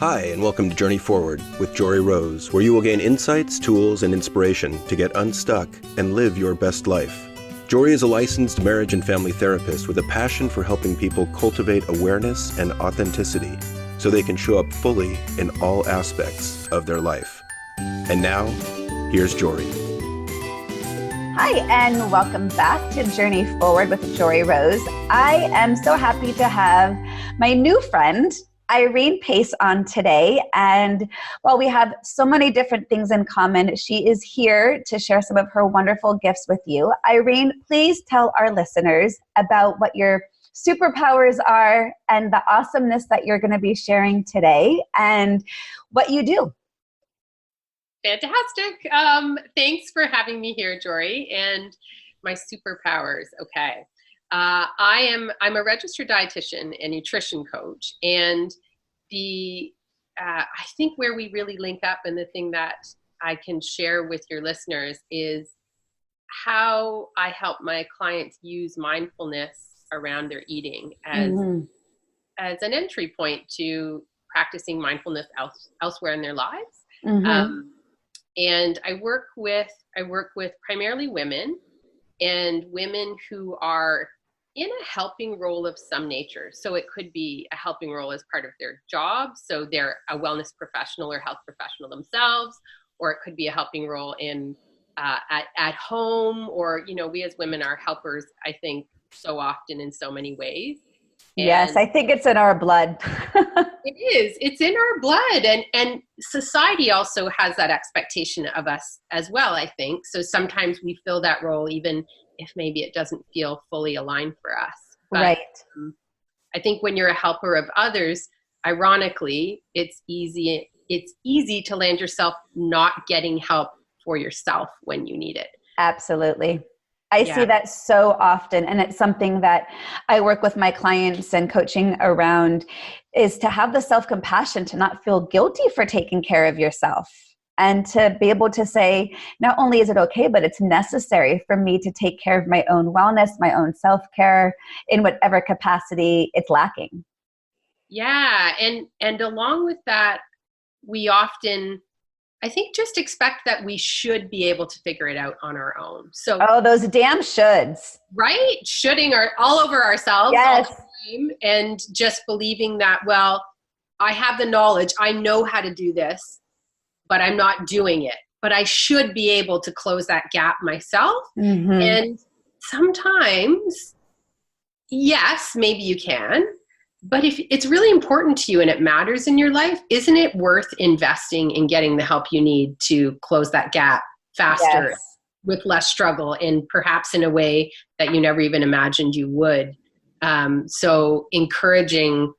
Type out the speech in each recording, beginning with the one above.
Hi, and welcome to Journey Forward with Jory Rose, where you will gain insights, tools, and inspiration to get unstuck and live your best life. Jory is a licensed marriage and family therapist with a passion for helping people cultivate awareness and authenticity so they can show up fully in all aspects of their life. And now, here's Jory. Hi, and welcome back to Journey Forward with Jory Rose. I am so happy to have my new friend, Irene Pace, on today. And while we have so many different things in common, she is here to share some of her wonderful gifts with you. Irene, please tell our listeners about what your superpowers are and the awesomeness that you're going to be sharing today and what you do. Fantastic. Thanks for having me here, Jory. And my superpowers. Okay. I'm a registered dietitian and nutrition coach, and I think where we really link up, and the thing that I can share with your listeners, is how I help my clients use mindfulness around their eating as an entry point to practicing mindfulness elsewhere in their lives. And I work with primarily women, and women who are in a helping role of some nature. So it could be a helping role as part of their job. So they're a wellness professional or health professional themselves, or it could be a helping role in at home, or, we as women are helpers, I think, so often in so many ways. Yes, I think it's in our blood. It is. It's in our blood. And society also has that expectation of us as well, I think. So sometimes we fill that role even if maybe it doesn't feel fully aligned for us. But, right. I think when you're a helper of others, ironically, it's easy to land yourself not getting help for yourself when you need it. Absolutely. I see that so often, and it's something that I work with my clients and coaching around, is to have the self-compassion, to not feel guilty for taking care of yourself, and to be able to say, not only is it okay, but it's necessary for me to take care of my own wellness, my own self-care in whatever capacity it's lacking. Yeah. And along with that, we often, I think, just expect that we should be able to figure it out on our own. So, those damn shoulds. Right? Shoulding all over ourselves all the time, and just believing that, well, I have the knowledge, I know how to do this, but I'm not doing it. But I should be able to close that gap myself. And sometimes, yes, maybe you can. But if it's really important to you and it matters in your life, isn't it worth investing in getting the help you need to close that gap faster, with less struggle, and perhaps in a way that you never even imagined you would? So encouraging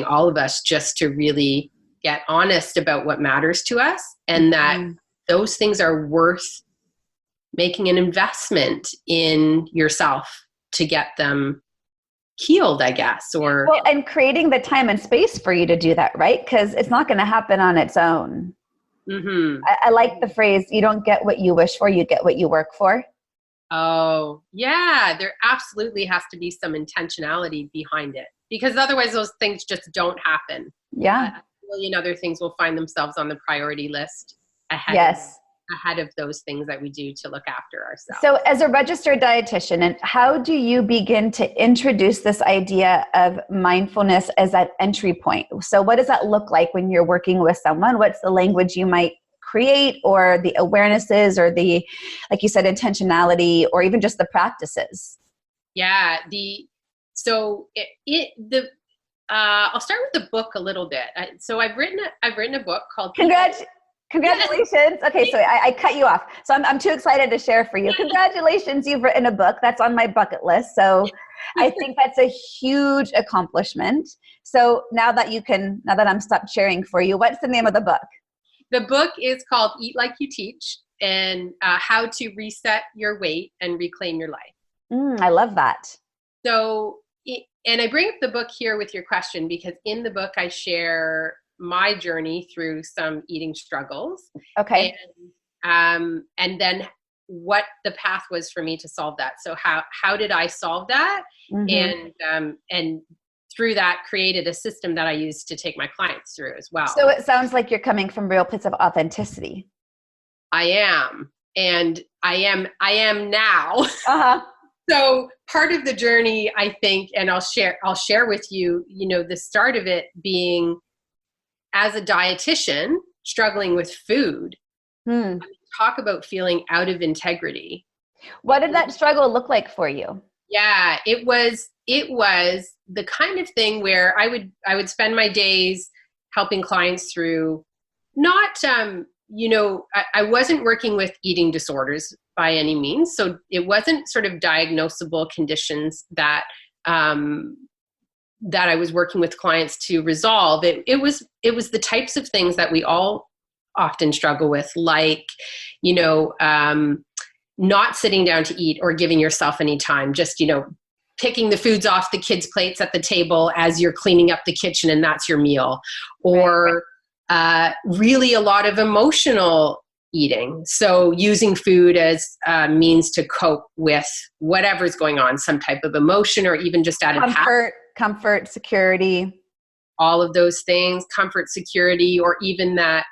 all of us just to really get honest about what matters to us, and that those things are worth making an investment in yourself to get them healed, I guess, and creating the time and space for you to do that, right? Because it's not going to happen on its own. I like the phrase, you don't get what you wish for, you get what you work for. Oh, yeah. There absolutely has to be some intentionality behind it, because otherwise those things just don't happen. Yeah. A million other things will find themselves on the priority list ahead of those things that we do to look after ourselves. So as a registered dietitian, and how do you begin to introduce this idea of mindfulness as that entry point? So what does that look like when you're working with someone? What's the language you might create, or the awarenesses, or the, like you said, intentionality, or even just the practices? Yeah. I'll start with the book a little bit. So I've written a book called Congratulations. Okay, so I cut you off. So I'm too excited to share for you. Congratulations, you've written a book. That's on my bucket list. So I think that's a huge accomplishment. So now that I'm stopped sharing for you, what's the name of the book? The book is called Eat Like You Teach, and How to Reset Your Weight and Reclaim Your Life. I love that. So, and I bring up the book here with your question, because in the book I share my journey through some eating struggles. Okay. And then what the path was for me to solve that. So how did I solve that? And through that created a system that I use to take my clients through as well. So it sounds like you're coming from real place of authenticity. I am. And I am now. Uh-huh. So part of the journey, I think, and I'll share with you, the start of it being as a dietitian struggling with food. Talk about feeling out of integrity. What did that struggle look like for you? Yeah, it was the kind of thing where I would spend my days helping clients through not, I wasn't working with eating disorders by any means. So it wasn't sort of diagnosable conditions that I was working with clients to resolve. It was the types of things that we all often struggle with, like, not sitting down to eat or giving yourself any time, just, picking the foods off the kids' plates at the table as you're cleaning up the kitchen and that's your meal, or really a lot of emotional eating. So using food as a means to cope with whatever's going on, some type of emotion, or even just out of comfort, security, all of those things, comfort, security, or even that,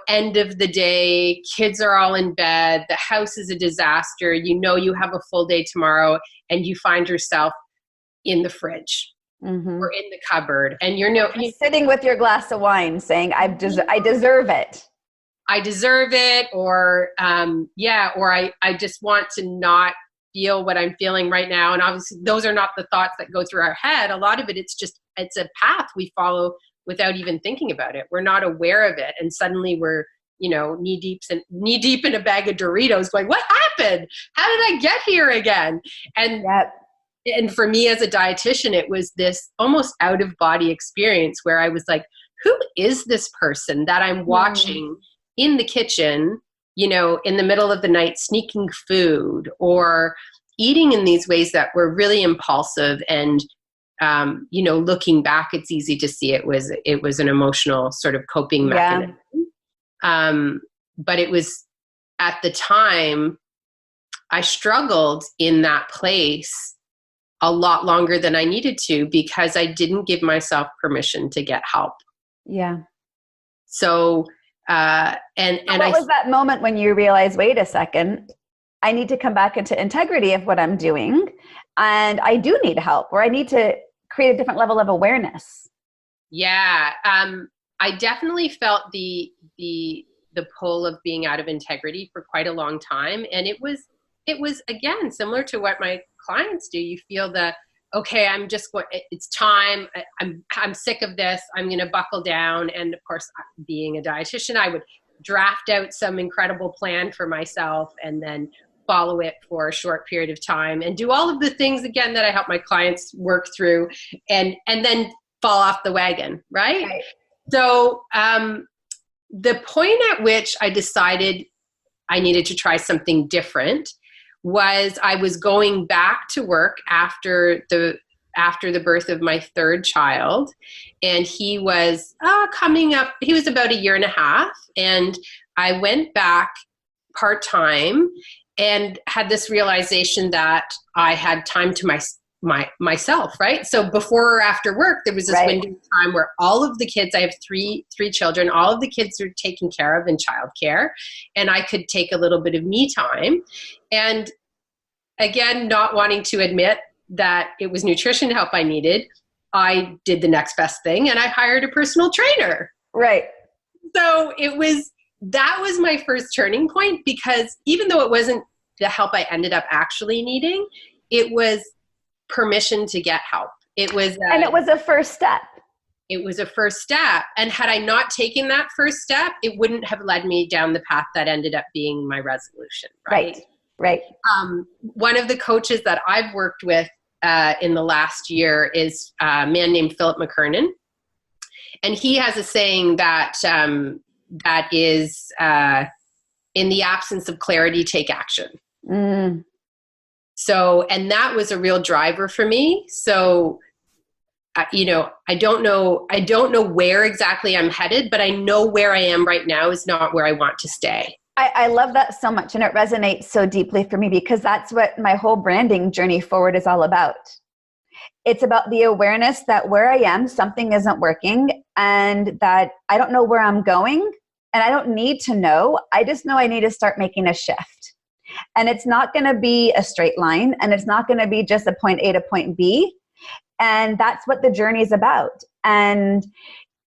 end of the day, kids are all in bed, the house is a disaster, you have a full day tomorrow, and you find yourself in the fridge or in the cupboard, and you're sitting with your glass of wine saying, I deserve it. I deserve it, or I just want to not feel what I'm feeling right now. And obviously those are not the thoughts that go through our head. A lot of it, it's a path we follow without even thinking about it. We're not aware of it. And suddenly we're, knee deep in a bag of Doritos going, what happened? How did I get here again? And And for me as a dietitian, it was this almost out of body experience where I was like, who is this person that I'm watching in the kitchen, in the middle of the night, sneaking food or eating in these ways that were really impulsive? And, looking back, it's easy to see it was an emotional sort of coping mechanism. But it was, at the time, I struggled in that place a lot longer than I needed to because I didn't give myself permission to get help. Yeah. So, what was that moment when you realized, wait a second, I need to come back into integrity of what I'm doing, and I do need help, or I need to create a different level of awareness? Yeah. I definitely felt the pull of being out of integrity for quite a long time. And it was again, similar to what my clients do. You feel okay, it's time. I'm sick of this. I'm going to buckle down. And of course, being a dietitian, I would draft out some incredible plan for myself and then follow it for a short period of time and do all of the things again that I help my clients work through and then fall off the wagon. Right. So, the point at which I decided I needed to try something different was I was going back to work after the birth of my third child, and he was coming up. He was about 1.5 years, and I went back part-time and had this realization that I had time to myself, right? So before or after work, there was this window of time where all of the kids, I have three children, all of the kids are taken care of in childcare, and I could take a little bit of me time. And again, not wanting to admit that it was nutrition help I needed, I did the next best thing and I hired a personal trainer. Right. So that was my first turning point, because even though it wasn't the help I ended up actually needing, it was permission to get help. It was a first step. It was a first step. And had I not taken that first step, it wouldn't have led me down the path that ended up being my resolution. Right. One of the coaches that I've worked with in the last year is a man named Philip McKernan. And he has a saying that is, in the absence of clarity, take action. So, and that was a real driver for me. So, I don't know where exactly I'm headed, but I know where I am right now is not where I want to stay. I love that so much. And it resonates so deeply for me, because that's what my whole branding journey forward is all about. It's about the awareness that where I am, something isn't working, and that I don't know where I'm going, and I don't need to know. I just know I need to start making a shift. And it's not going to be a straight line, and it's not going to be just a point A to point B. And that's what the journey is about. And,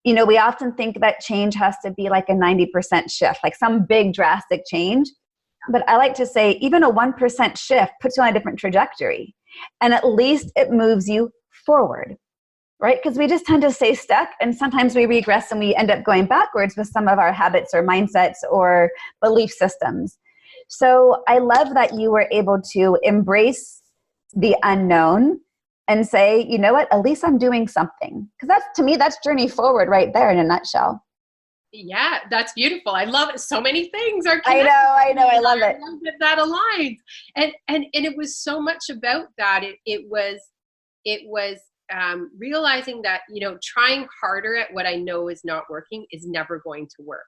you know, we often think that change has to be like a 90% shift, like some big drastic change. But I like to say even a 1% shift puts you on a different trajectory. And at least it moves you forward, right? Because we just tend to stay stuck, and sometimes we regress and we end up going backwards with some of our habits or mindsets or belief systems. So I love that you were able to embrace the unknown and say, you know what, at least I'm doing something. Because that's, to me, that's journey forward right there in a nutshell. Yeah, that's beautiful. I love it. So many things are I connected. know. I love it. I love that aligns. And it was so much about that. It was realizing that, you know, trying harder at what I know is not working is never going to work.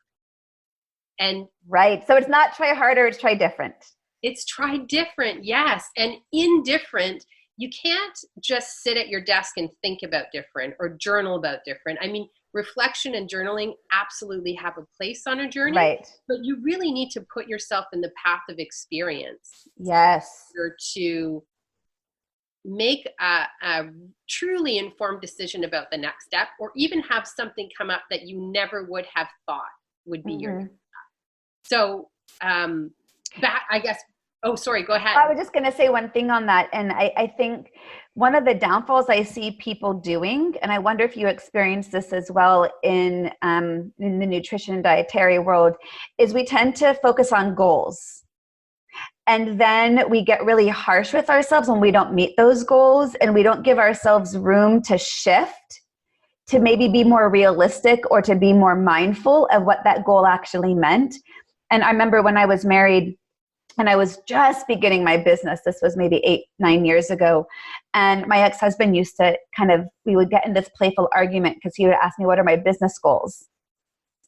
And right. So it's not try harder, it's try different. It's try different. Yes. And indifferent, you can't just sit at your desk and think about different or journal about different. I mean, reflection and journaling absolutely have a place on a journey, right? But you really need to put yourself in the path of experience. Yes. In order to make a truly informed decision about the next step, or even have something come up that you never would have thought would be your next step. So I guess, oh, sorry, go ahead. I was just going to say one thing on that. And I think one of the downfalls I see people doing, and I wonder if you experience this as well in the nutrition and dietary world, is we tend to focus on goals. And then we get really harsh with ourselves when we don't meet those goals, and we don't give ourselves room to shift, to maybe be more realistic or to be more mindful of what that goal actually meant. And I remember when I was married, and I was just beginning my business. This was maybe 8-9 years ago. And my ex-husband used to we would get in this playful argument because he would ask me, what are my business goals?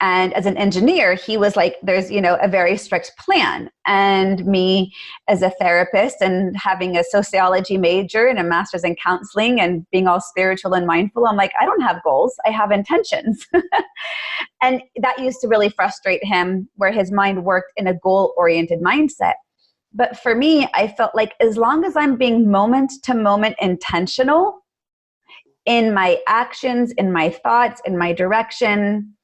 And as an engineer, he was like, there's, a very strict plan. And me as a therapist and having a sociology major and a master's in counseling and being all spiritual and mindful, I'm like, I don't have goals. I have intentions. And that used to really frustrate him, where his mind worked in a goal-oriented mindset. But for me, I felt like as long as I'm being moment to moment intentional in my actions, in my thoughts, in my direction,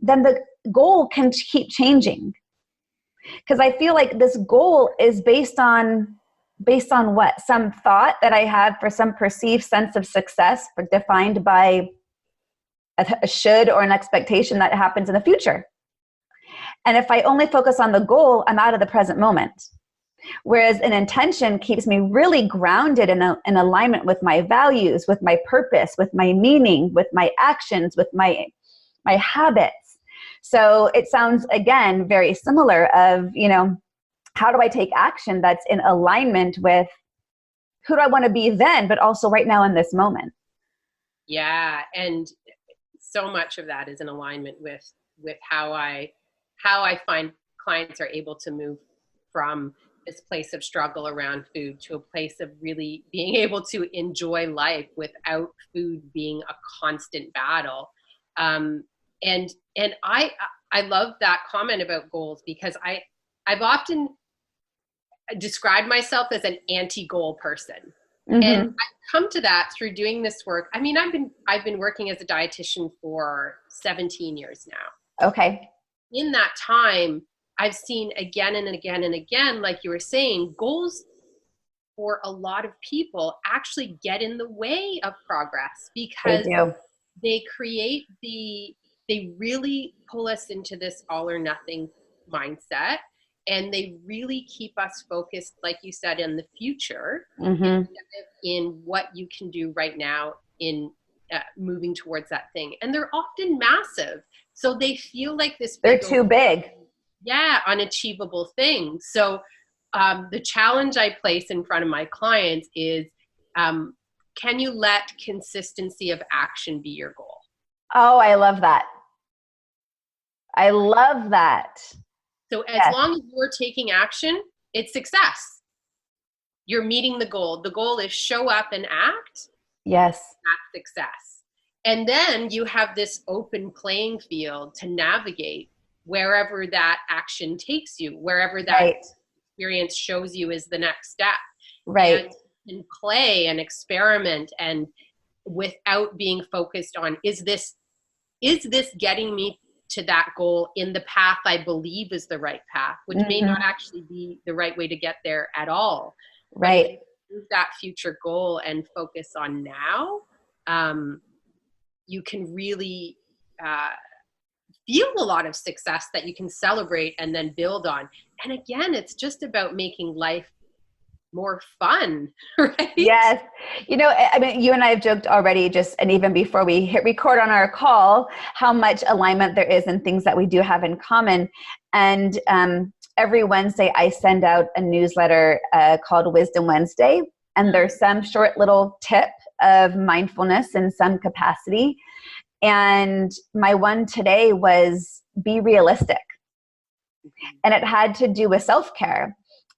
then the goal can keep changing. Because I feel like this goal is based on what? Some thought that I have for some perceived sense of success, defined by a should or an expectation that happens in the future. And if I only focus on the goal, I'm out of the present moment. Whereas an intention keeps me really grounded in alignment with my values, with my purpose, with my meaning, with my actions, with my habits. So it sounds, again, very similar of, how do I take action that's in alignment with who do I want to be then, but also right now in this moment? Yeah. And so much of that is in alignment with how I find clients are able to move from this place of struggle around food to a place of really being able to enjoy life without food being a constant battle. And I love that comment about goals, because I've often described myself as an anti-goal person. Mm-hmm. And I've come to that through doing this work. I mean, I've been working as a dietitian for 17 years now. Okay. In that time, I've seen again and again and again, like you were saying, goals for a lot of people actually get in the way of progress, because they really pull us into this all or nothing mindset. And they really keep us focused, like you said, in the future, instead of in what you can do right now in moving towards that thing. And they're often massive. So they feel like this. They're too big. Yeah, unachievable thing. So the challenge I place in front of my clients is, can you let consistency of action be your goal? Oh, I love that. I love that. So as long as you're taking action, it's success. You're meeting the goal. The goal is show up and act. Yes. That's success. And then you have this open playing field to navigate wherever that action takes you, wherever that Right. experience shows you is the next step. Right. And play and experiment, and without being focused on, is this getting me to that goal in the path I believe is the right path, which may not actually be the right way to get there at all. Right. But if you move that future goal and focus on now, you can really feel a lot of success that you can celebrate and then build on. And again, it's just about making life more fun, right? Yes. You know, I mean, you and I have joked already and even before we hit record on our call, how much alignment there is in things that we do have in common. And every Wednesday I send out a newsletter called Wisdom Wednesday. And there's some short little tip of mindfulness in some capacity. And my one today was be realistic. And it had to do with self-care.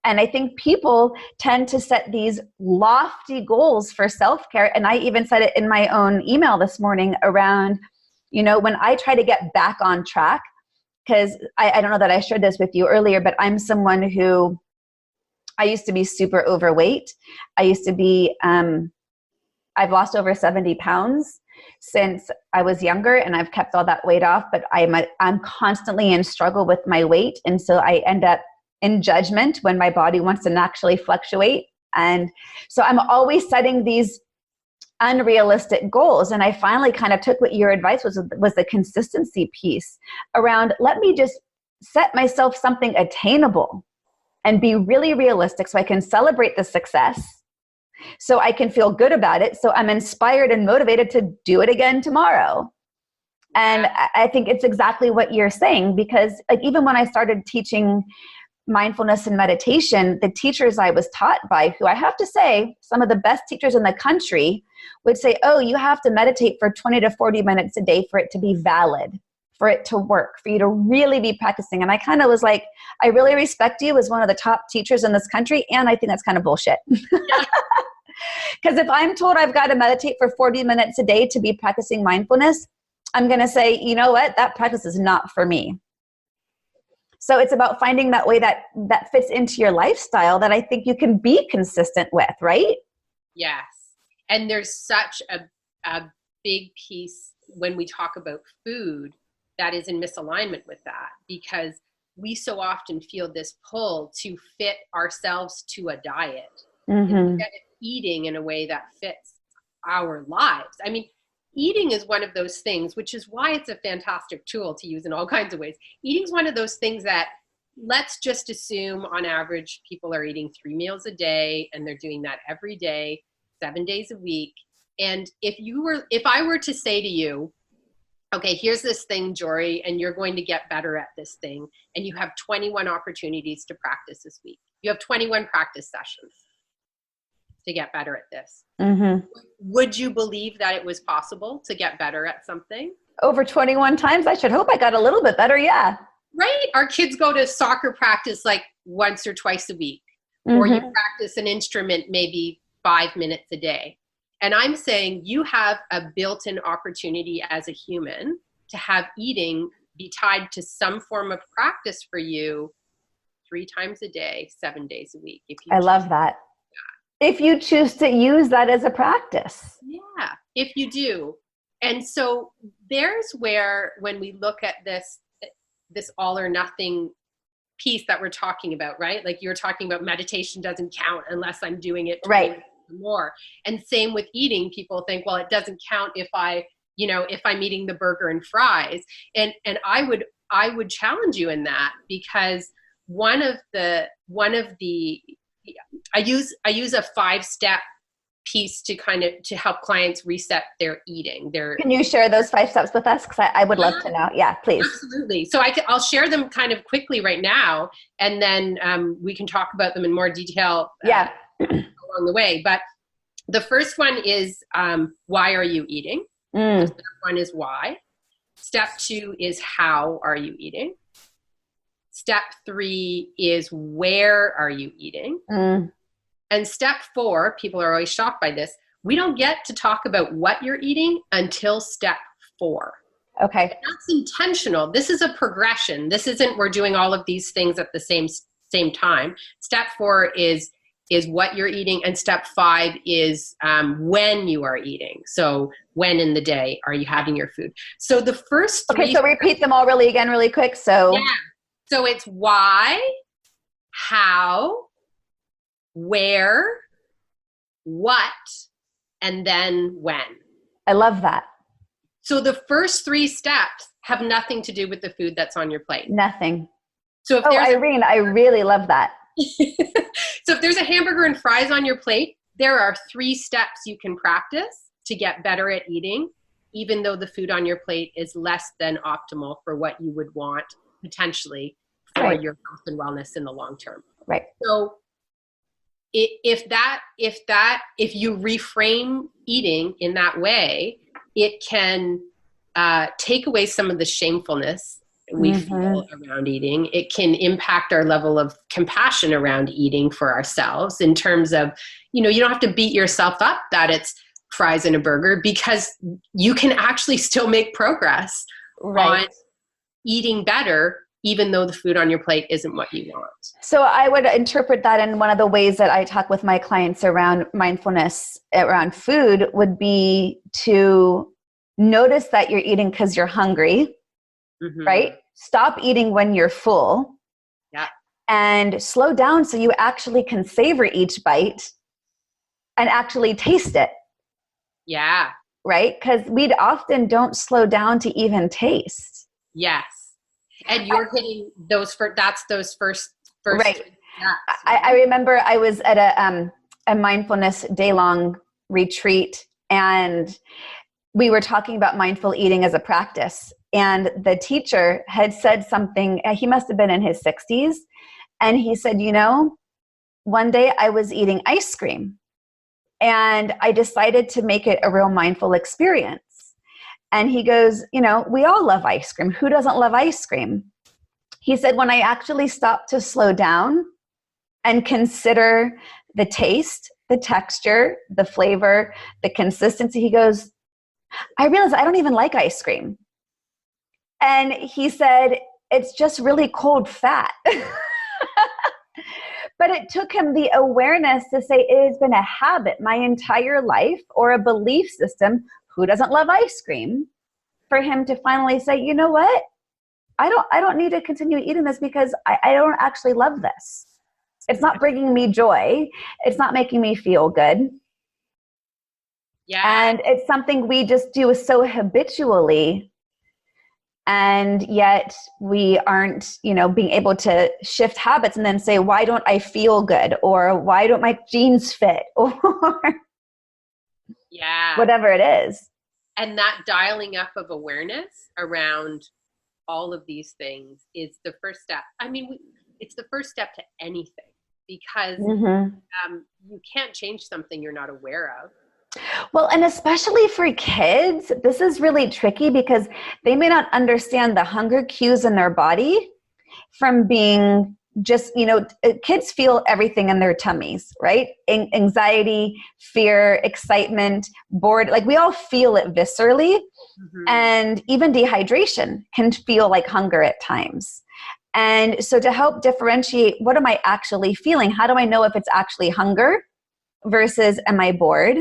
And I think people tend to set these lofty goals for self-care. And I even said it in my own email this morning around, you know, when I try to get back on track, because I don't know that I shared this with you earlier, but I'm someone who, I used to be super overweight. I used to be, I've lost over 70 pounds since I was younger, and I've kept all that weight off, but I'm constantly in struggle with my weight. And so I end up in judgment when my body wants to naturally fluctuate. And so I'm always setting these unrealistic goals. And I finally kind of took what your advice was the consistency piece around, let me just set myself something attainable and be really realistic so I can celebrate the success, so I can feel good about it, so I'm inspired and motivated to do it again tomorrow. And I think it's exactly what you're saying, because like even when I started teaching mindfulness and meditation, the teachers I was taught by, who I have to say, some of the best teachers in the country, would say, oh, you have to meditate for 20 to 40 minutes a day for it to be valid, for it to work, for you to really be practicing. And I kind of was like, I really respect you as one of the top teachers in this country, and I think that's kind of bullshit. Because if I'm told I've got to meditate for 40 minutes a day to be practicing mindfulness, I'm going to say, you know what, that practice is not for me. So it's about finding that way that fits into your lifestyle that I think you can be consistent with, right? Yes. And there's such a big piece when we talk about food that is in misalignment with that, because we so often feel this pull to fit ourselves to a diet instead of eating in a way that fits our lives. I mean, eating is one of those things, which is why it's a fantastic tool to use in all kinds of ways. Eating is one of those things that, let's just assume on average people are eating 3 meals a day, and they're doing that every day, 7 days a week. And if I were to say to you, okay, here's this thing, Jory, and you're going to get better at this thing, and you have 21 opportunities to practice this week. You have 21 practice sessions to get better at this. Would you believe that it was possible to get better at something? Over 21 times? I should hope I got a little bit better, yeah. Right? Our kids go to soccer practice like once or twice a week, or you practice an instrument maybe 5 minutes a day. And I'm saying you have a built-in opportunity as a human to have eating be tied to some form of practice for you 3 times a day, 7 days a week. I love that. If you choose to use that as a practice. Yeah, if you do. And so there's where, when we look at this all or nothing piece that we're talking about, right? Like you're talking about, meditation doesn't count unless I'm doing it right. more. And same with eating. People think, well, it doesn't count if I'm eating the burger and fries. And I would challenge you in that, because one of the I use a 5-step piece to help clients reset their eating. Can you share those 5 steps with us? Because I would love to know. Yeah, please. Absolutely. So I'll share them kind of quickly right now, and then we can talk about them in more detail along the way. But the first one is, why are you eating? The second one is why. Step 2 is, how are you eating? Step 3 is, where are you eating? And step 4, people are always shocked by this, we don't get to talk about what you're eating until step 4. Okay. And that's intentional. This is a progression. This isn't we're doing all of these things at the same time. Step 4 is what you're eating, and step 5 is when you are eating. So when in the day are you having your food? So the first 3. Okay, so repeat them all really quick. So yeah. So it's why, how, where, what, and then when. I love that. So the first 3 steps have nothing to do with the food that's on your plate. Nothing. So if Irene, I really love that. So if there's a hamburger and fries on your plate, there are 3 steps you can practice to get better at eating, even though the food on your plate is less than optimal for what you would want potentially for your health and wellness in the long term. Right. So if you reframe eating in that way, it can take away some of the shamefulness we feel around eating. It can impact our level of compassion around eating for ourselves in terms of, you don't have to beat yourself up that it's fries and a burger, because you can actually still make progress on eating better, even though the food on your plate isn't what you want. So I would interpret that in one of the ways that I talk with my clients around mindfulness around food would be to notice that you're eating because you're hungry, right? Stop eating when you're full. Yeah. And slow down so you actually can savor each bite and actually taste it. Yeah. Right? Because we often don't slow down to even taste. Yes. And you're hitting those first. Right. Steps. I remember I was at a mindfulness day-long retreat, and we were talking about mindful eating as a practice. And the teacher had said something, he must have been in his 60s. And he said, one day I was eating ice cream and I decided to make it a real mindful experience. And he goes, we all love ice cream. Who doesn't love ice cream? He said, when I actually stopped to slow down and consider the taste, the texture, the flavor, the consistency, he goes, I realized I don't even like ice cream. And he said, it's just really cold fat. But it took him the awareness to say it has been a habit my entire life, or a belief system, who doesn't love ice cream, for him to finally say, you know what? I don't need to continue eating this because I don't actually love this. It's not bringing me joy. It's not making me feel good. Yeah. And it's something we just do so habitually. And yet we aren't, being able to shift habits and then say, why don't I feel good? Or why don't my jeans fit? Or whatever it is. And that dialing up of awareness around all of these things is the first step. I mean, it's the first step to anything, because you can't change something you're not aware of. Well, and especially for kids, this is really tricky because they may not understand the hunger cues in their body from being just, kids feel everything in their tummies, right? Anxiety, fear, excitement, bored, like we all feel it viscerally. And even dehydration can feel like hunger at times. And so to help differentiate, what am I actually feeling? How do I know if it's actually hunger versus am I bored?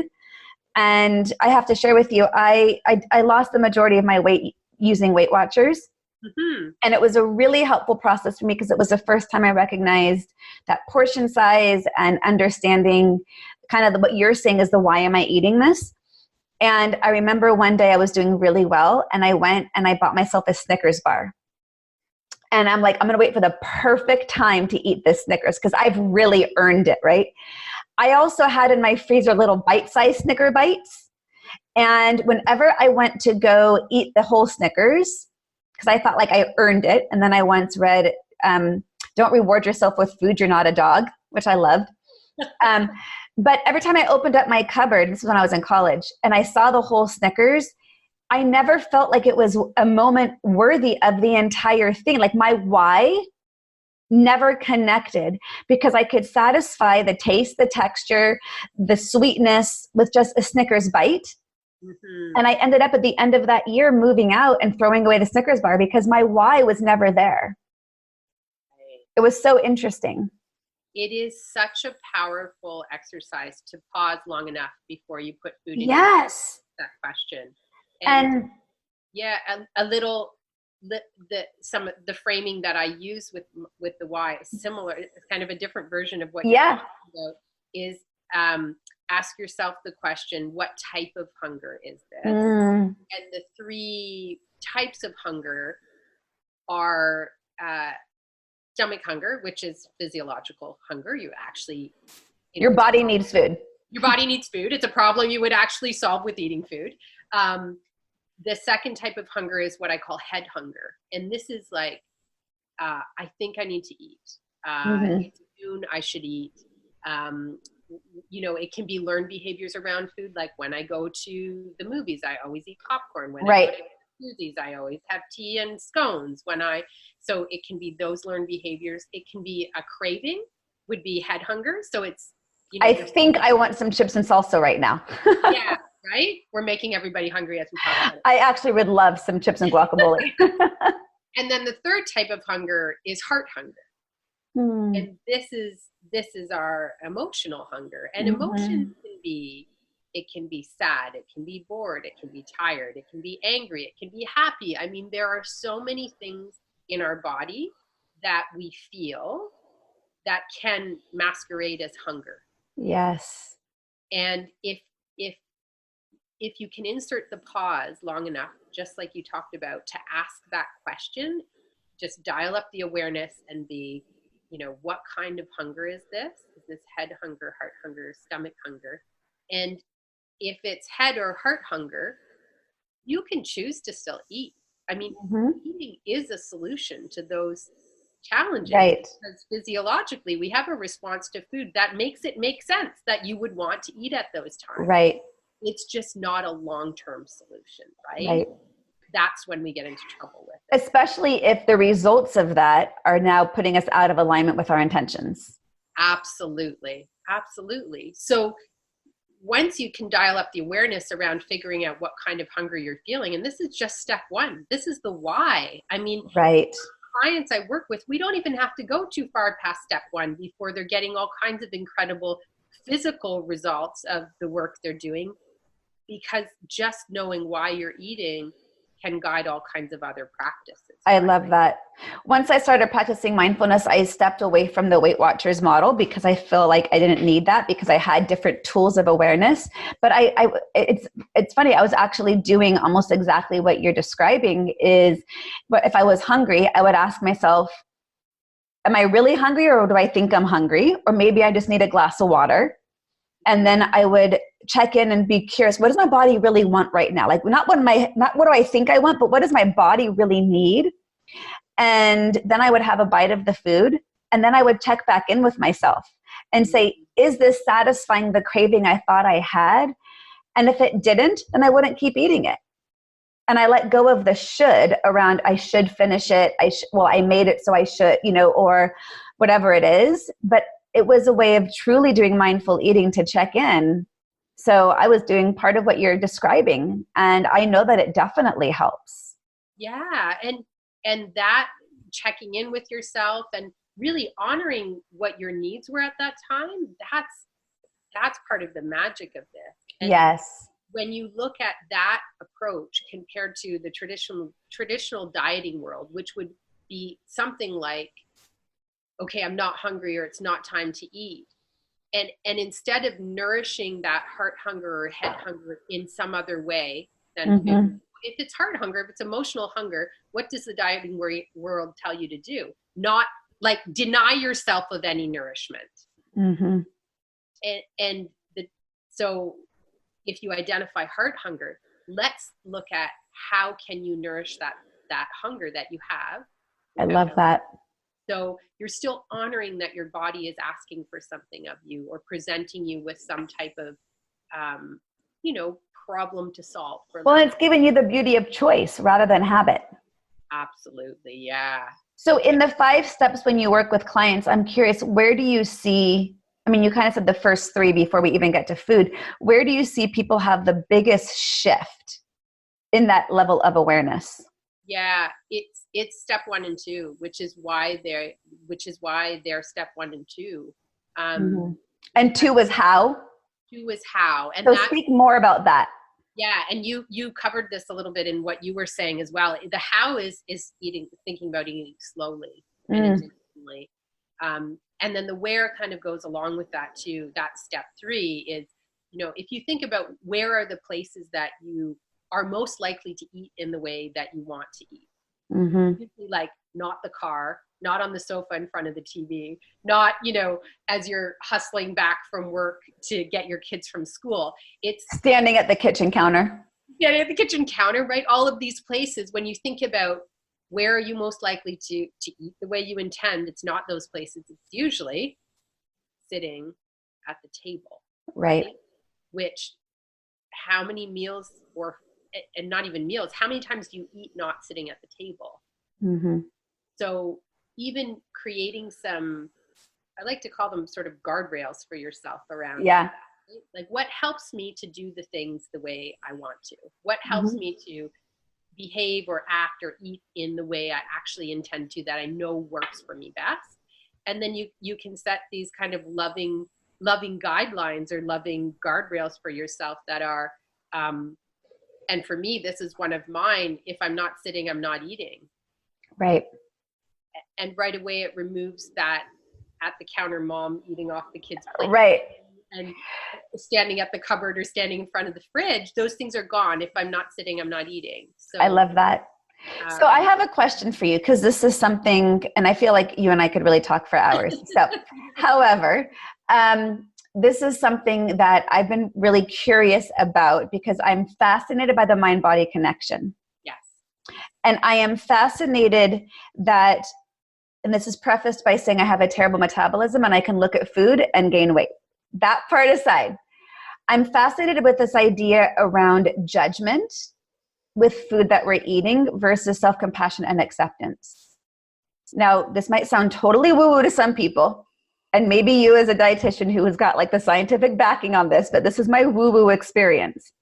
And I have to share with you, I lost the majority of my weight using Weight Watchers. And it was a really helpful process for me because it was the first time I recognized that portion size and understanding kind of what you're saying is the why am I eating this? And I remember one day I was doing really well and I went and I bought myself a Snickers bar. And I'm like, I'm going to wait for the perfect time to eat this Snickers because I've really earned it, right? I also had in my freezer little bite-sized Snicker bites. And whenever I went to go eat the whole Snickers, because I thought like I earned it. And then I once read, don't reward yourself with food, you're not a dog, which I loved. But every time I opened up my cupboard, this was when I was in college, and I saw the whole Snickers, I never felt like it was a moment worthy of the entire thing. Like my why never connected, because I could satisfy the taste, the texture, the sweetness with just a Snickers bite. Mm-hmm. And I ended up at the end of that year moving out and throwing away the Snickers bar because my why was never there. It was so interesting. It is such a powerful exercise to pause long enough before you put food in Yes. that question. And yeah, a little, some of the framing that I use with the why is similar. It's kind of a different version of what you're talking about, is ask yourself the question, what type of hunger is this? And the 3 types of hunger are stomach hunger, which is physiological hunger. You actually, your body needs food. Your body needs food. It's a problem you would actually solve with eating food. The second type of hunger is what I call head hunger. And this is like, I think I need to eat. It's noon, I should eat. It can be learned behaviors around food. Like when I go to the movies, I always eat popcorn. When I go to smoothies, I always have tea and scones. So it can be those learned behaviors. It can be a craving, would be head hunger. So it's, I think I want some chips and salsa right now. Yeah, right? We're making everybody hungry as we talk about it. I actually would love some chips and guacamole. And then the third type of hunger is heart hunger. And this is our emotional hunger. And emotion it can be sad, it can be bored, it can be tired, it can be angry, it can be happy. I mean, there are so many things in our body that we feel that can masquerade as hunger. Yes. And if you can insert the pause long enough, just like you talked about, to ask that question, just dial up the awareness and be, what kind of hunger is this? Is this head hunger, heart hunger, stomach hunger? And if it's head or heart hunger, you can choose to still eat. I mean, eating is a solution to those challenges, right? Because physiologically, we have a response to food that makes it make sense that you would want to eat at those times. Right. It's just not a long-term solution, right? Right. That's when we get into trouble with it. Especially if the results of that are now putting us out of alignment with our intentions. Absolutely. Absolutely. So once you can dial up the awareness around figuring out what kind of hunger you're feeling, and this is just step 1, this is the why. I mean, right. Clients I work with, we don't even have to go too far past step 1 before they're getting all kinds of incredible physical results of the work they're doing, because just knowing why you're eating can guide all kinds of other practices. I love that. Once I started practicing mindfulness, I stepped away from the Weight Watchers model because I feel like I didn't need that, because I had different tools of awareness. But it's funny. I was actually doing almost exactly what you're describing. Is, but if I was hungry, I would ask myself, am I really hungry, or do I think I'm hungry? Or maybe I just need a glass of water. And then I would check in and be curious, what does my body really want right now? Like, not what do I think I want, but what does my body really need? And then I would have a bite of the food, and then I would check back in with myself and say, is this satisfying the craving I thought I had? And if it didn't, then I wouldn't keep eating it. And I let go of the should around, I should finish it. I made it, so I should, or whatever it is. But it was a way of truly doing mindful eating to check in. So I was doing part of what you're describing, and I know that it definitely helps. Yeah. And that checking in with yourself and really honoring what your needs were at that time, that's part of the magic of this. And yes. When you look at that approach compared to the traditional dieting world, which would be something like, okay, I'm not hungry, or it's not time to eat. And instead of nourishing that heart hunger or head hunger in some other way than food, if it's heart hunger, if it's emotional hunger, what does the dieting world tell you to do? Not like deny yourself of any nourishment. So if you identify heart hunger, let's look at how can you nourish that hunger that you have. I love that. So you're still honoring that your body is asking for something of you, or presenting you with some type of, problem to solve. Well, it's giving you the beauty of choice rather than habit. Absolutely. Yeah. So in the 5 steps when you work with clients, I'm curious, where do you see, I mean, you kind of said the first 3 before we even get to food. Where do you see people have the biggest shift in that level of awareness? Yeah, it's step 1 and 2, which is why they're step 1 and 2. Mm-hmm. And 2 was how? 2 is how. And so that, speak more about that. yeah, and you covered this a little bit in what you were saying as well. The how is thinking about eating slowly and intentionally. And then the where kind of goes along with that too. That step 3 is, if you think about where are the places that you are most likely to eat in the way that you want to eat. Mm-hmm. Usually, like, not the car, not on the sofa in front of the TV, not, as you're hustling back from work to get your kids from school. It's standing at the kitchen counter. Standing at the kitchen counter, right? All of these places, when you think about where are you most likely to eat the way you intend, it's not those places. It's usually sitting at the table. Right. Which, how many meals, and not even meals, how many times do you eat not sitting at the table? Mm-hmm. So even creating some, I like to call them sort of guardrails for yourself around. Yeah. That. Like, what helps me to do the things the way I want to? What helps Mm-hmm. me to behave or act or eat in the way I actually intend to, that I know works for me best? And then you can set these kind of loving guidelines or loving guardrails for yourself that are, and for me, this is one of mine. If I'm not sitting, I'm not eating. Right. And right away it removes that at the counter mom eating off the kids' plate. Right. And standing at the cupboard or standing in front of the fridge, those things are gone. If I'm not sitting, I'm not eating. So I love that. So I have a question for you, because this is something, and I feel like you and I could really talk for hours. So, however, this is something that I've been really curious about because I'm fascinated by the mind-body connection. Yes. And I am fascinated that, and this is prefaced by saying I have a terrible metabolism and I can look at food and gain weight. That part aside, I'm fascinated with this idea around judgment with food that we're eating versus self-compassion and acceptance. Now, this might sound totally woo-woo to some people, and maybe you as a dietitian who has got like the scientific backing on this, but this is my woo-woo experience.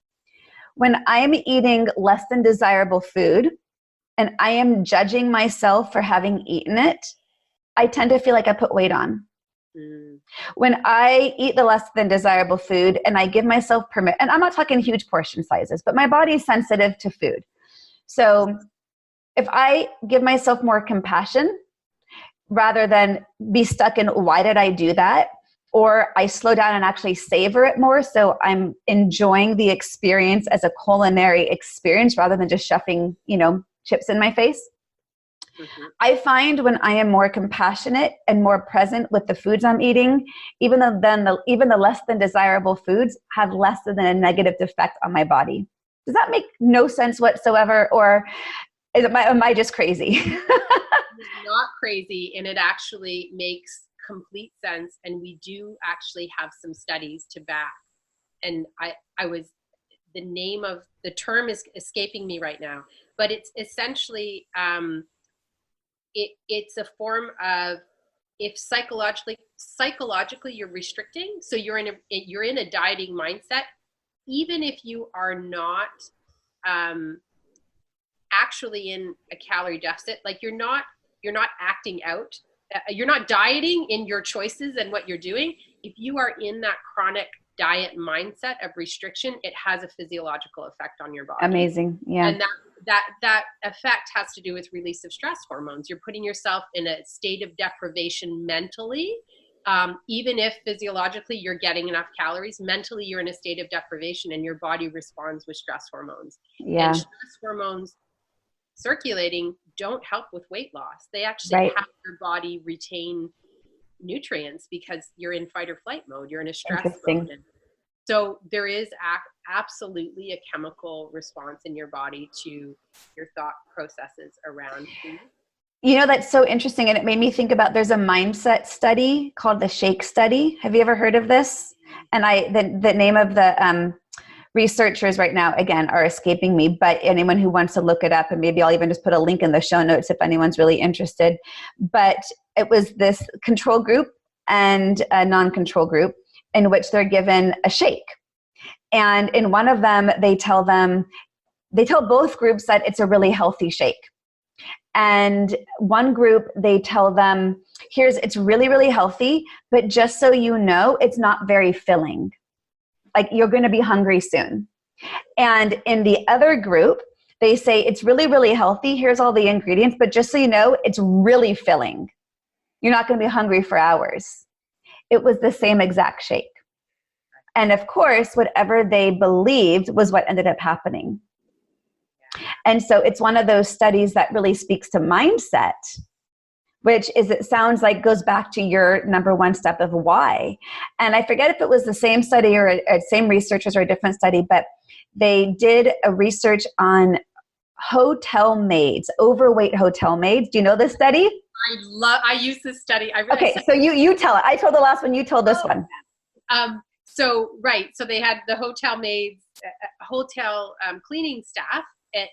When I'm eating less than desirable food and I am judging myself for having eaten it, I tend to feel like I put weight on. When I eat the less than desirable food and I give myself permission, and I'm not talking huge portion sizes, but my body is sensitive to food. So if I give myself more compassion rather than be stuck in why did I do that, or I slow down and actually savor it more, so I'm enjoying the experience as a culinary experience rather than just shoving, chips in my face. Mm-hmm. I find when I am more compassionate and more present with the foods I'm eating, even the less than desirable foods have less than a negative effect on my body. Does that make no sense whatsoever, or am I just crazy? It's not crazy, and it actually makes complete sense. And we do actually have some studies to back. And the name of the term is escaping me right now, but it's essentially, it's a form of, if psychologically you're restricting, so you're in a dieting mindset, even if you are not actually in a calorie deficit, like you're not acting out, you're not dieting in your choices and what you're doing. If you are in that chronic diet mindset of restriction, it has a physiological effect on your body. Amazing. Yeah. And that effect has to do with release of stress hormones. You're putting yourself in a state of deprivation mentally. Even if physiologically you're getting enough calories, mentally you're in a state of deprivation and your body responds with stress hormones. Yeah. And stress hormones circulating don't help with weight loss. They actually have your body retain nutrients because you're in fight or flight mode. You're in a stress mode. And so there is absolutely a chemical response in your body to your thought processes around food. That's so interesting. And it made me think about, there's a mindset study called the Shake Study. Have you ever heard of this? And the name of the researchers right now, again, are escaping me, but anyone who wants to look it up, and maybe I'll even just put a link in the show notes if anyone's really interested. But it was this control group and a non-control group in which they're given a shake. And in one of them, they tell both groups that it's a really healthy shake. And one group, they tell them, it's really, really healthy, but just so you know, it's not very filling. Like, you're going to be hungry soon. And in the other group, they say it's really, really healthy. Here's all the ingredients, but just so you know, it's really filling. You're not going to be hungry for hours. It was the same exact shake. And of course, whatever they believed was what ended up happening. And so it's one of those studies that really speaks to mindset, which is, it sounds like, goes back to your number one step of why. And I forget if it was the same study or same researchers or a different study, but they did a research on hotel maids, overweight hotel maids. Do you know this study? I use this study. Okay, so you tell it. I told the last one, you told this one. So they had the hotel maids, hotel cleaning staff,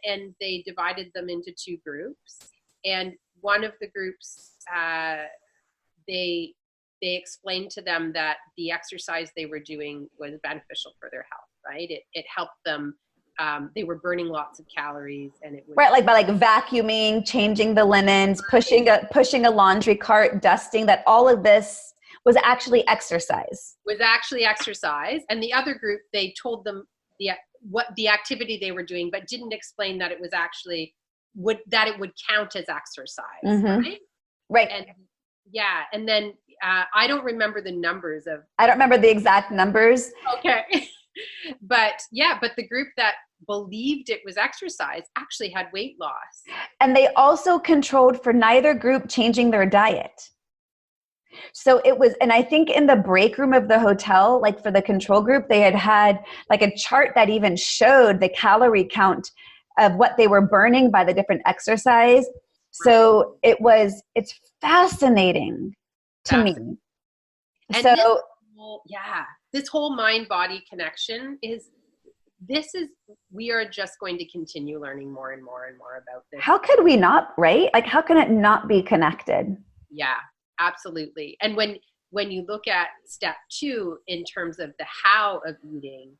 and they divided them into two groups. And one of the groups, they explained to them that the exercise they were doing was beneficial for their health, right? It helped them. They were burning lots of calories, and it was right, like by vacuuming, changing the linens, pushing a laundry cart, dusting. That all of this was actually exercise. And the other group, they told them what the activity they were doing, but didn't explain that it was actually it would count as exercise, right? Right. And then I don't remember the numbers of. I don't remember the exact numbers. Okay. But the group that believed it was exercise actually had weight loss. And they also controlled for neither group changing their diet. So it was, and I think in the break room of the hotel, like for the control group, they had like a chart that even showed the calorie count of what they were burning by the different exercise. So it's fascinating to me. And so this whole mind-body connection we are just going to continue learning more and more and more about this. How could we not, right? Like, how can it not be connected? Yeah, absolutely. And when you look at step 2 in terms of the how of eating,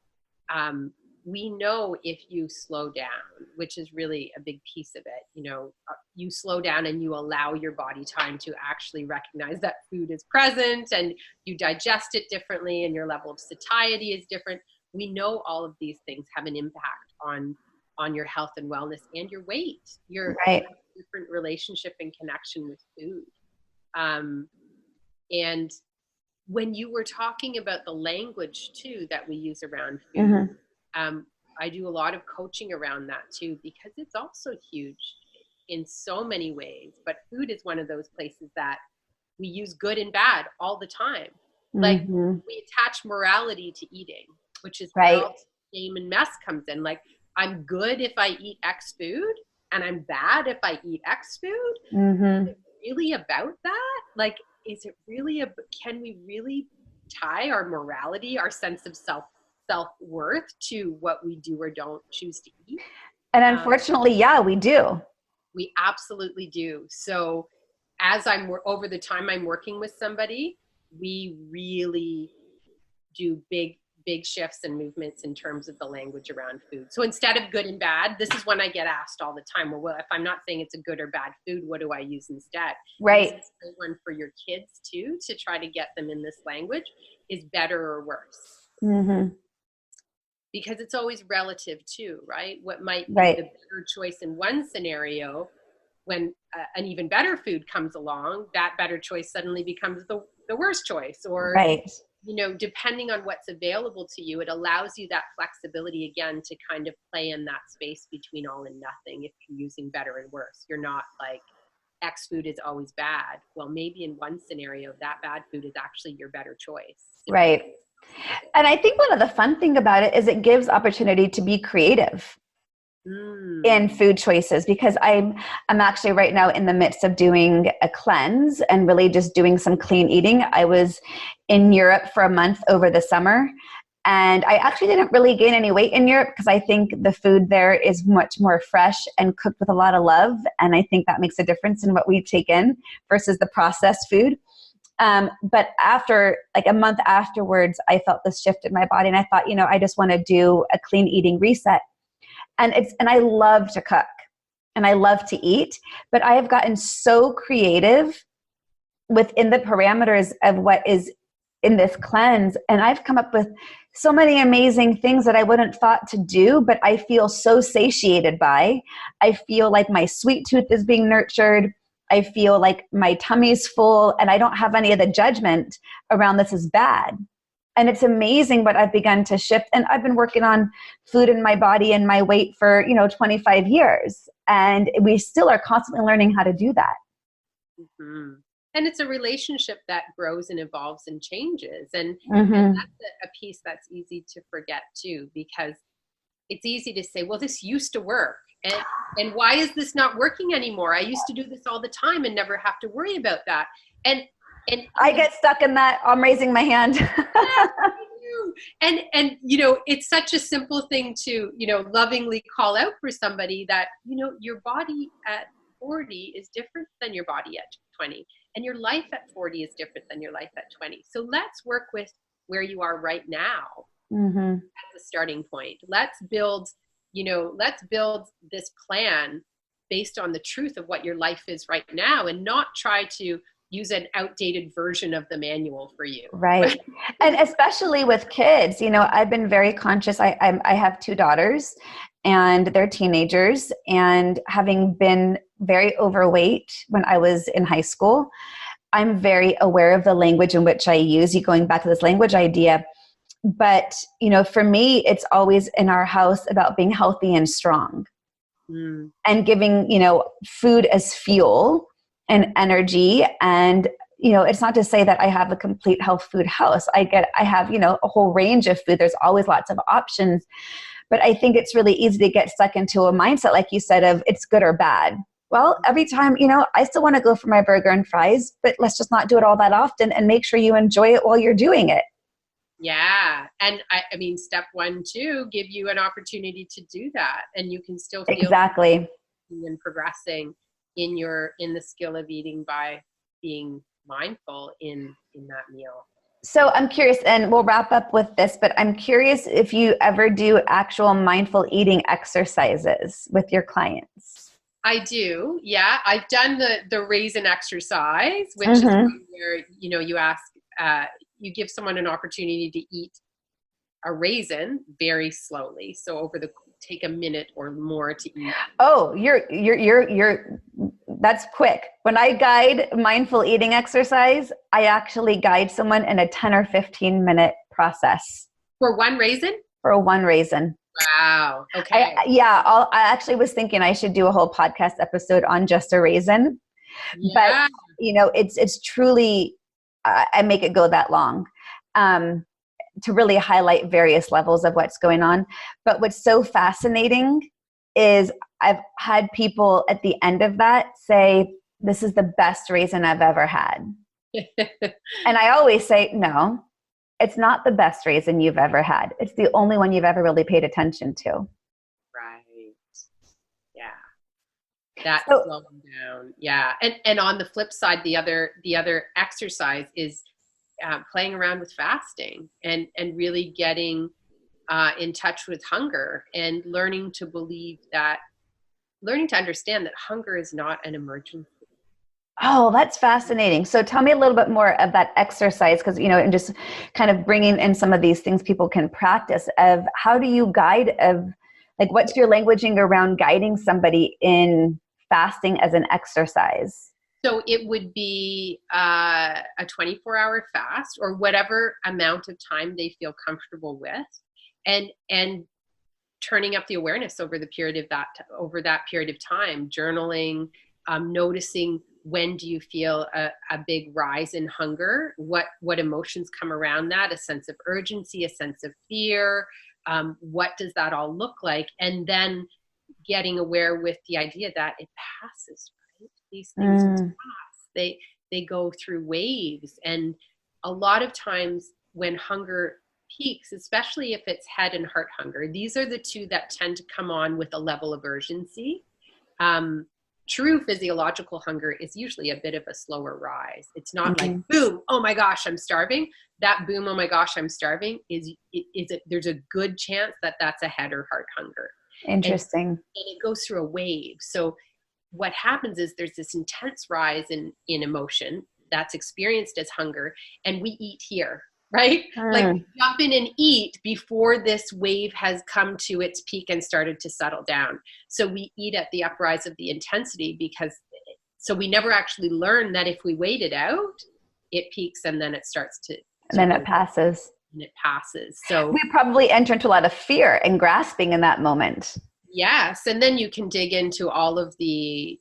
we know if you slow down, which is really a big piece of it, you slow down and you allow your body time to actually recognize that food is present, and you digest it differently, and your level of satiety is different. We know all of these things have an impact on your health and wellness and your weight, your different relationship and connection with food. And when you were talking about the language too that we use around food, I do a lot of coaching around that too, because it's also huge in so many ways. But food is one of those places that we use good and bad all the time. Like, we attach morality to eeating, which is where all shame and mess comes in. Like, I'm good if I eat X food, and I'm bad if I eat X food. Is it really about that? Like, is it really can we really tie our morality, our sense of self-worth to what we do or don't choose to eat? And unfortunately, we do. We absolutely do. So as over the time I'm working with somebody, we really do big shifts and movements in terms of the language around food. So instead of good and bad, this is when I get asked all the time, well, if I'm not saying it's a good or bad food, what do I use instead? Right. This is a good one for your kids too, to try to get them in this language, is better or worse. Because it's always relative too, right? What might be the better choice in one scenario, when an even better food comes along, that better choice suddenly becomes the worst choice. Or depending on what's available to you, it allows you that flexibility again to kind of play in that space between all and nothing. If you're using better and worse, you're not like X food is always bad. Well, maybe in one scenario, that bad food is actually your better choice. Right. And I think one of the fun thing about it is it gives opportunity to be creative in food choices, because I'm actually right now in the midst of doing a cleanse and really just doing some clean eating. I was in Europe for a month over the summer, And I actually didn't really gain any weight in Europe because I think the food there is much more fresh and cooked with a lot of love. And I think that makes a difference in what we take in versus the processed food. But after like a month afterwards, I felt this shift in my body and I thought, I just want to do a clean eating reset. And I love to cook and I love to eat, but I have gotten so creative within the parameters of what is in this cleanse. And I've come up with so many amazing things that I wouldn't thought to do, but I feel so satiated by. I feel like my sweet tooth is being nurtured. I feel like my tummy's full and I don't have any of the judgment around this is bad. And it's amazing what I've begun to shift. And I've been working on food in my body and my weight for, 25 years. And we still are constantly learning how to do that. Mm-hmm. And it's a relationship that grows and evolves and changes. And Mm-hmm. and that's a piece that's easy to forget too, because it's easy to say, well, this used to work. And why is this not working anymore? I used to do this all the time and never have to worry about that. And I get stuck in that. I'm raising my hand. and it's such a simple thing to, lovingly call out for somebody that, your body at 40 is different than your body at 20. And your life at 40 is different than your life at 20. So let's work with where you are right now Mm-hmm. as a starting point. Let's build this plan based on the truth of what your life is right now and not try to use an outdated version of the manual for you. Right. And especially with kids, I've been very conscious. I have 2 daughters and they're teenagers, and having been very overweight when I was in high school, I'm very aware of the language in which I use. Going back to this language idea. But, for me, it's always in our house about being healthy and strong and giving, food as fuel and energy. And, it's not to say that I have a complete health food house. I have, a whole range of food. There's always lots of options. But I think it's really easy to get stuck into a mindset, like you said, of it's good or bad. Well, every time, I still want to go for my burger and fries, but let's just not do it all that often and make sure you enjoy it while you're doing it. Yeah. And I mean, step 1, too, give you an opportunity to do that. And you can still feel exactly and progressing in the skill of eating by being mindful in that meal. So I'm curious, and we'll wrap up with this, but I'm curious if you ever do actual mindful eating exercises with your clients. I do. Yeah. I've done the raisin exercise, which is where, you ask, you give someone an opportunity to eat a raisin very slowly. So take a minute or more to eat. Oh, that's quick. When I guide mindful eating exercise, I actually guide someone in a 10 or 15 minute process. For one raisin? For one raisin. Wow. Okay. I actually was thinking I should do a whole podcast episode on just a raisin. Yeah. But, it's truly, I make it go that long to really highlight various levels of what's going on. But what's so fascinating is I've had people at the end of that say, this is the best raisin I've ever had. And I always say, no, it's not the best raisin you've ever had. It's the only one you've ever really paid attention to. Right. Yeah. That's slowing down. Yeah. And on the flip side, the other exercise is playing around with fasting and really getting in touch with hunger and learning to understand that hunger is not an emergency. Oh, that's fascinating. So tell me a little bit more of that exercise, because, and just kind of bringing in some of these things people can practice of how do you guide what's your languaging around guiding somebody in fasting as an exercise? So it would be a 24-hour fast or whatever amount of time they feel comfortable with, and turning up the awareness over that period of time, journaling, noticing when do you feel a big rise in hunger, what emotions come around that, a sense of urgency, a sense of fear, what does that all look like, and then getting aware with the idea that it passes. These things pass. They go through waves. And a lot of times when hunger peaks, especially if it's head and heart hunger. These are the two that tend to come on with a level of urgency. True physiological hunger is usually a bit of a slower rise. It's not like boom, oh my gosh, I'm starving. That boom, oh my gosh, I'm starving there's a good chance that that's a head or heart hunger. Interesting. And it goes through a wave. So what happens is there's this intense rise in emotion that's experienced as hunger, and we eat here, right? Like we jump in and eat before this wave has come to its peak and started to settle down. So we eat at the uprise of the intensity so we never actually learn that if we wait it out, it peaks and then it starts to and then it passes. And it passes. So we probably enter into a lot of fear and grasping in that moment. Yes. And then you can dig into all of the,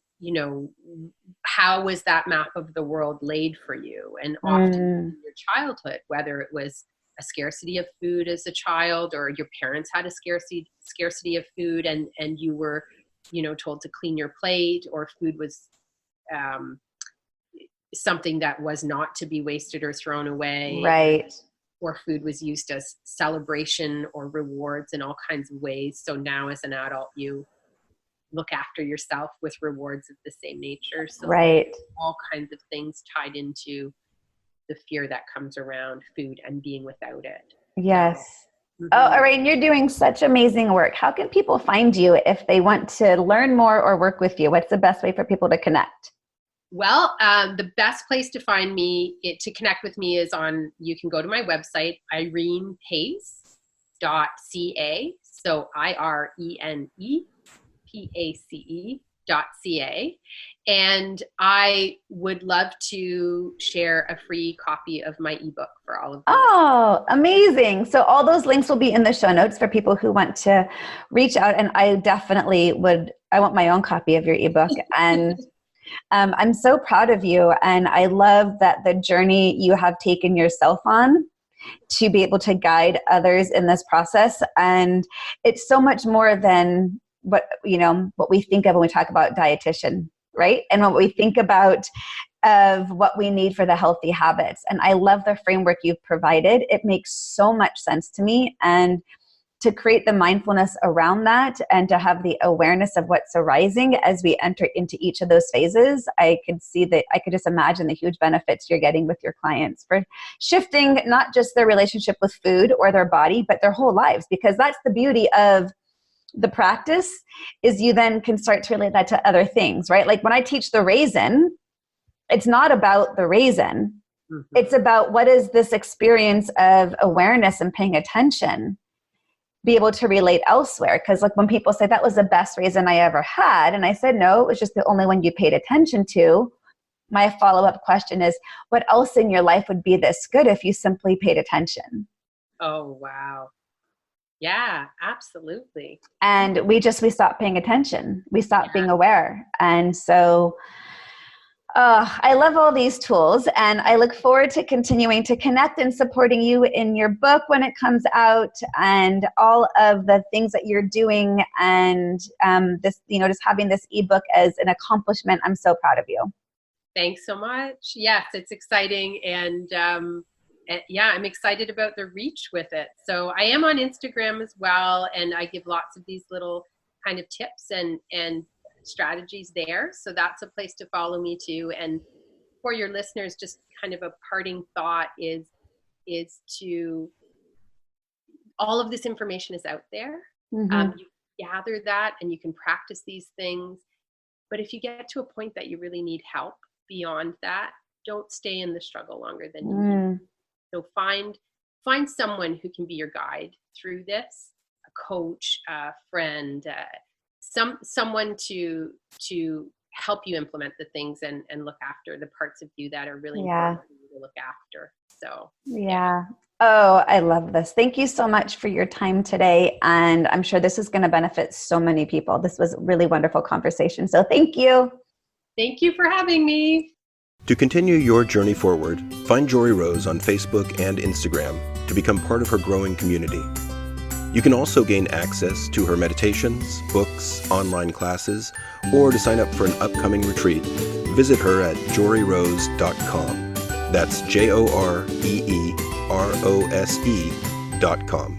how was that map of the world laid for you? And often in your childhood, whether it was a scarcity of food as a child, or your parents had a scarcity of food and you were, told to clean your plate, or food was something that was not to be wasted or thrown away. Right. Or food was used as celebration or rewards in all kinds of ways. So now as an adult, you look after yourself with rewards of the same nature. So right. All kinds of things tied into the fear that comes around food and being without it. Yes. Oh, Irene, you're doing such amazing work. How can people find you if they want to learn more or work with you? What's the best way for people to connect? Well, the best place to find me, to connect with me is you can go to my website, irenepace.ca. So IRENEPACE.ca. And I would love to share a free copy of my ebook for all of you. Oh, amazing. So all those links will be in the show notes for people who want to reach out. And I definitely I want my own copy of your ebook. And I'm so proud of you, and I love that the journey you have taken yourself on to be able to guide others in this process. And it's so much more than what we think of when we talk about dietitian, right? And what we think about of what we need for the healthy habits. And I love the framework you've provided. It makes so much sense to me. And to create the mindfulness around that and to have the awareness of what's arising as we enter into each of those phases, I could just imagine the huge benefits you're getting with your clients for shifting not just their relationship with food or their body, but their whole lives. Because that's the beauty of the practice, is you then can start to relate that to other things, right? Like when I teach the raisin, it's not about the raisin. Mm-hmm. It's about what is this experience of awareness and paying attention be able to relate elsewhere. Because like when people say that was the best raisin I ever had, and I said, no, it was just the only one you paid attention to. My follow-up question is, what else in your life would be this good if you simply paid attention? Oh, wow. Yeah, absolutely. And we stopped paying attention. We stopped being aware. And so I love all these tools, and I look forward to continuing to connect and supporting you in your book when it comes out, and all of the things that you're doing, and this, just having this ebook as an accomplishment. I'm so proud of you. Thanks so much. Yes, it's exciting, and I'm excited about the reach with it. So I am on Instagram as well, and I give lots of these little kind of tips and strategies there. So that's a place to follow me too. And for your listeners, just kind of a parting thought is to, all of this information is out there. Mm-hmm. You gather that and you can practice these things. But if you get to a point that you really need help beyond that, don't stay in the struggle longer than you need. So find someone who can be your guide through this, a coach, a friend, someone to help you implement the things and look after the parts of you that are really important for you to look after. So yeah. Oh, I love this. Thank you so much for your time today. And I'm sure this is going to benefit so many people. This was a really wonderful conversation. So thank you. Thank you for having me. To continue your journey forward, find Jory Rose on Facebook and Instagram to become part of her growing community. You can also gain access to her meditations, books, online classes, or to sign up for an upcoming retreat. Visit her at joryrose.com. That's JOREEROSE.com. mindfulness.com.